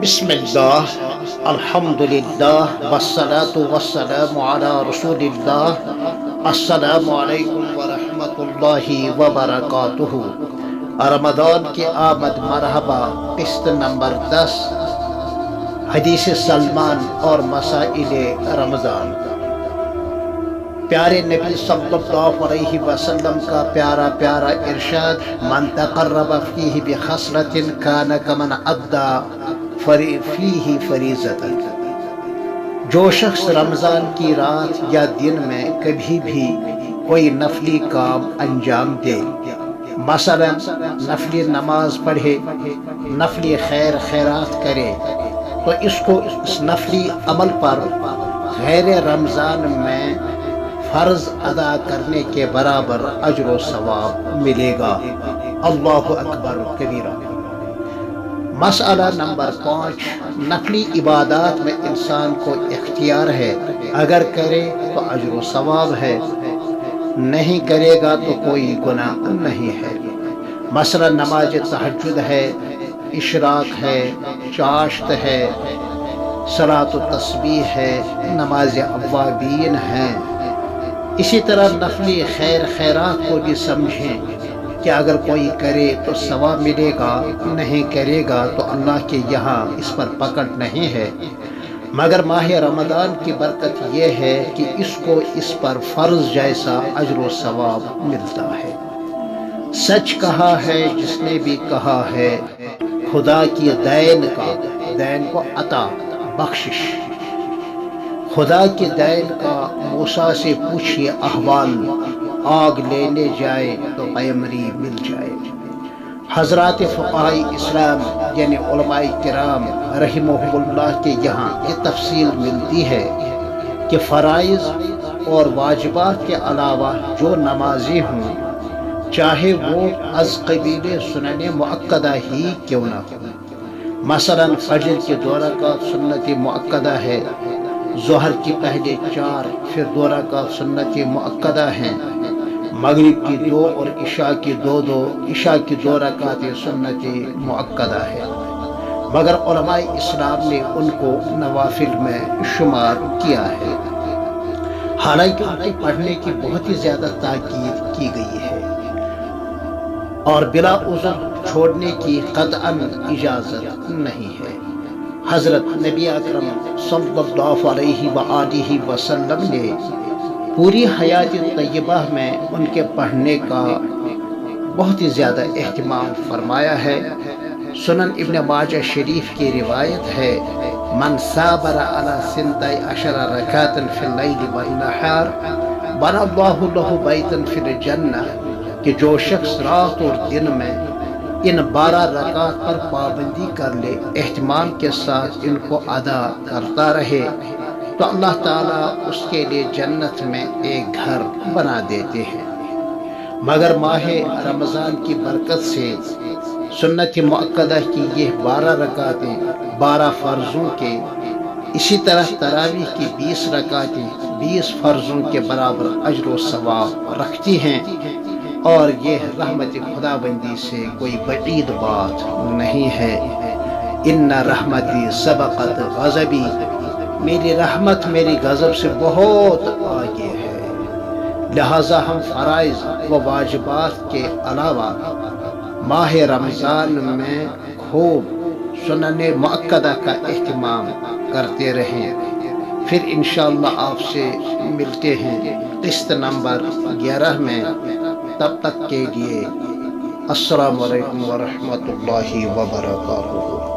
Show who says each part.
Speaker 1: بسم اللہ الحمدللہ والصلاة والسلام علی رسول اللہ السلام علیکم ورحمۃ اللہ وبرکاتہ۔ رمضان کی آمد مرحبا، قسط نمبر 10، حدیث سلمان اور مسائل رمضان۔ پیارے نبی صلی اللہ علیہ وسلم کا پیارا پیارا ارشاد، من تقرب فیہ بخصلۃ کان کمن ادی فیہ فریضۃ۔ جو شخص رمضان کی رات یا دن میں کبھی بھی کوئی نفلی کام انجام دے، مثلا نفلی نماز پڑھے، نفلی خیر خیرات کرے، تو اس کو اس نفلی عمل پر غیر رمضان میں فرض ادا کرنے کے برابر اجر و ثواب ملے گا۔ اللہ اکبر کبیرہ۔ مسئلہ نمبر 5، نفلی عبادات میں انسان کو اختیار ہے، اگر کرے تو اجر و ثواب ہے، نہیں کرے گا تو کوئی گناہ نہیں ہے۔ مثلا نماز تہجد ہے، اشراق ہے، چاشت ہے، صلاۃ و تسبیح ہے، نماز اوابین ہے۔ اسی طرح نفلی خیر خیرات کو بھی سمجھیں کہ اگر کوئی کرے تو ثواب ملے گا، نہیں کرے گا تو اللہ کے یہاں اس پر پکڑ نہیں ہے، مگر ماہ رمضان کی برکت یہ ہے کہ اس کو اس پر فرض جیسا اجر و ثواب ملتا ہے۔ سچ کہا ہے جس نے بھی کہا ہے، خدا کی دین کا، دین کو عطا بخشش، خدا کے دین کا موسیٰ سے پوچھئے احوال، آگ لینے جائے تو پیمری مل جائے۔ حضرات فقہاء اسلام یعنی علماء کرام رحمہم اللہ کے یہاں یہ تفصیل ملتی ہے کہ فرائض اور واجبات کے علاوہ جو نمازی ہوں، چاہے وہ از قبیل سنن مؤکدہ ہی کیوں نہ ہو، مثلا فجر کی 2 رکعت سنت مؤکدہ ہے، ظہر کی پہلے 4 پھر 2 رکعت سنت مؤکدہ ہیں، مغرب کی 2 اور عشاء کی 2 عشاء کی 2 رکعت سنت مؤکدہ ہے، مگر علماء اسلام نے ان کو نوافل میں شمار کیا ہے، حالانکہ ان کے پڑھنے کی بہت ہی زیادہ تاکید کی گئی ہے اور بلا عذر چھوڑنے کی قطعاً اجازت نہیں ہے۔ حضرت نبی اکرم صلی اللہ علیہ وآلہ وسلم نے پوری حیات طیبہ میں ان کے پڑھنے کا بہت ہی زیادہ اہتمام فرمایا ہے۔ سنن ابن ماجہ شریف کی روایت ہے، من صابر علی 12 رکعۃ فی اللیل والنہار بنی اللہ لہ بیتا فی الجنہ، کہ جو شخص رات اور دن میں ان 12 رکعات پر پابندی کر لے، اہتمام کے ساتھ ان کو ادا کرتا رہے، تو اللہ تعالیٰ اس کے لیے جنت میں ایک گھر بنا دیتے ہیں۔ مگر ماہ رمضان کی برکت سے سنت مؤکدہ کی یہ 12 رکعتیں 12 فرضوں کے، اسی طرح تراویح کی 20 رکعتیں 20 فرضوں کے برابر اجر و ثواب رکھتی ہیں، اور یہ رحمت خداوندی سے کوئی بعید بات نہیں ہے۔ ان رحمتی سبقت غضبی، میری رحمت میری غضب سے بہت آگے ہے، لہذا ہم فرائض و واجبات کے علاوہ ماہ رمضان میں خوب سنن مؤکدہ کا اہتمام کرتے رہیں۔ پھر انشاءاللہ آپ سے ملتے ہیں قسط نمبر 11 میں، تب تک کے لیے السلام علیکم ورحمۃ اللہ وبرکاتہ۔